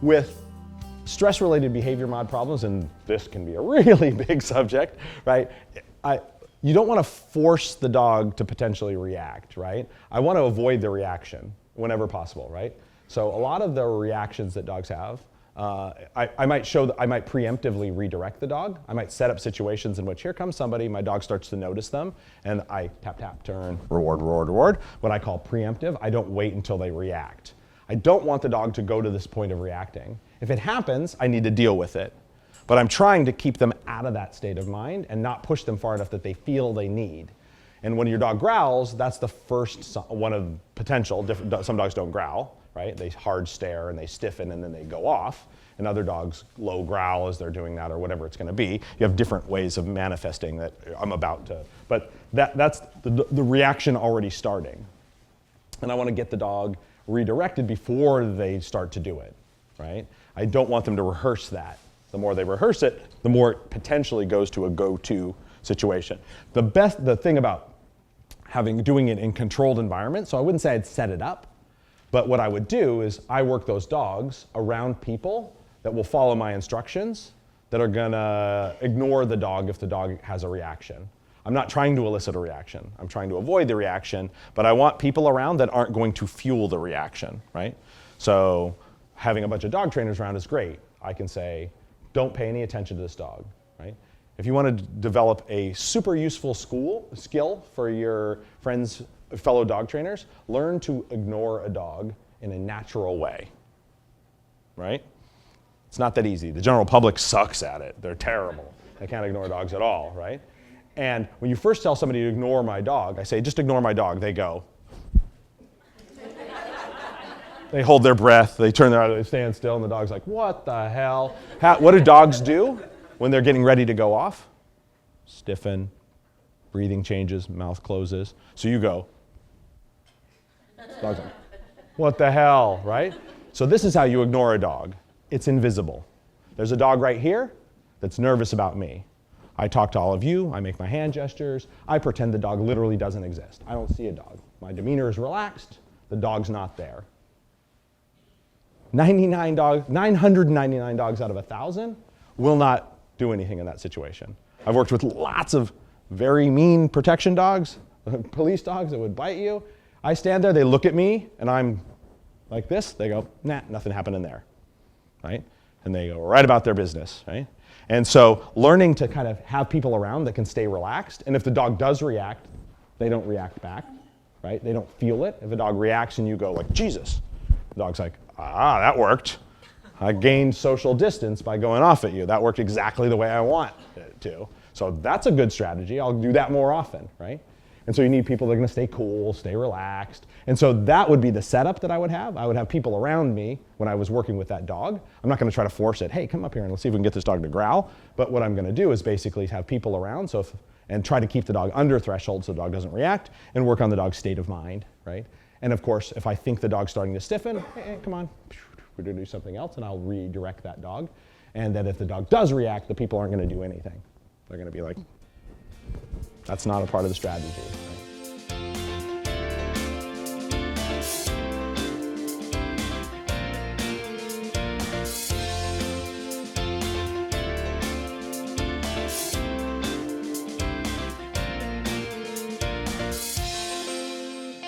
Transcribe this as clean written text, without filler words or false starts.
with stress-related behavior mod problems, and this can be a really big subject, right? You don't want to force the dog to potentially react, right? I want to avoid the reaction whenever possible, right? So a lot of the reactions that dogs have, I might preemptively redirect the dog. I might set up situations in which here comes somebody, my dog starts to notice them, and I tap, tap, turn, reward, reward, reward. What I call preemptive, I don't wait until they react. I don't want the dog to go to this point of reacting. If it happens, I need to deal with it. But I'm trying to keep them out of that state of mind and not push them far enough that they feel they need. And when your dog growls, that's the first one of potential. Some dogs don't growl, right? They hard stare and they stiffen and then they go off. And other dogs low growl as they're doing that or whatever it's going to be. You have different ways of manifesting that I'm about to. But that's the reaction already starting. And I want to get the dog redirected before they start to do it, right? I don't want them to rehearse that. The more they rehearse it, the more it potentially goes to a go-to situation. The thing about doing it in controlled environments, so I wouldn't say I'd set it up, but what I would do is I work those dogs around people that will follow my instructions, that are gonna ignore the dog if the dog has a reaction. I'm not trying to elicit a reaction. I'm trying to avoid the reaction, but I want people around that aren't going to fuel the reaction, right? So having a bunch of dog trainers around is great. I can say, don't pay any attention to this dog, right? If you want to develop a super useful skill for your friends, fellow dog trainers, learn to ignore a dog in a natural way, right? It's not that easy. The general public sucks at it. They're terrible. They can't ignore dogs at all, right? And when you first tell somebody to ignore my dog, I say, just ignore my dog. They go. They hold their breath, they turn their eyes, they stand still, and the dog's like, what the hell? What do dogs do when they're getting ready to go off? Stiffen, breathing changes, mouth closes. So you go. Dog's like, what the hell, right? So this is how you ignore a dog. It's invisible. There's a dog right here that's nervous about me. I talk to all of you, I make my hand gestures, I pretend the dog literally doesn't exist. I don't see a dog. My demeanor is relaxed, the dog's not there. 999 dogs out of 1,000 will not do anything in that situation. I've worked with lots of very mean protection dogs, police dogs that would bite you. I stand there, they look at me, and I'm like this. They go, nah, nothing happened in there, right? And they go right about their business, right? And so learning to kind of have people around that can stay relaxed, and if the dog does react, they don't react back, right? They don't feel it. If a dog reacts and you go like, Jesus, the dog's like, ah, that worked. I gained social distance by going off at you. That worked exactly the way I want it to. So that's a good strategy. I'll do that more often, right? And so you need people that are going to stay cool, stay relaxed. And so that would be the setup that I would have. I would have people around me when I was working with that dog. I'm not going to try to force it. Hey, come up here and let's see if we can get this dog to growl. But what I'm going to do is basically have people around and try to keep the dog under threshold so the dog doesn't react and work on the dog's state of mind, right? And of course, if I think the dog's starting to stiffen, hey, come on, we're going to do something else, and I'll redirect that dog. And then if the dog does react, the people aren't going to do anything. They're going to be like, that's not a part of the strategy.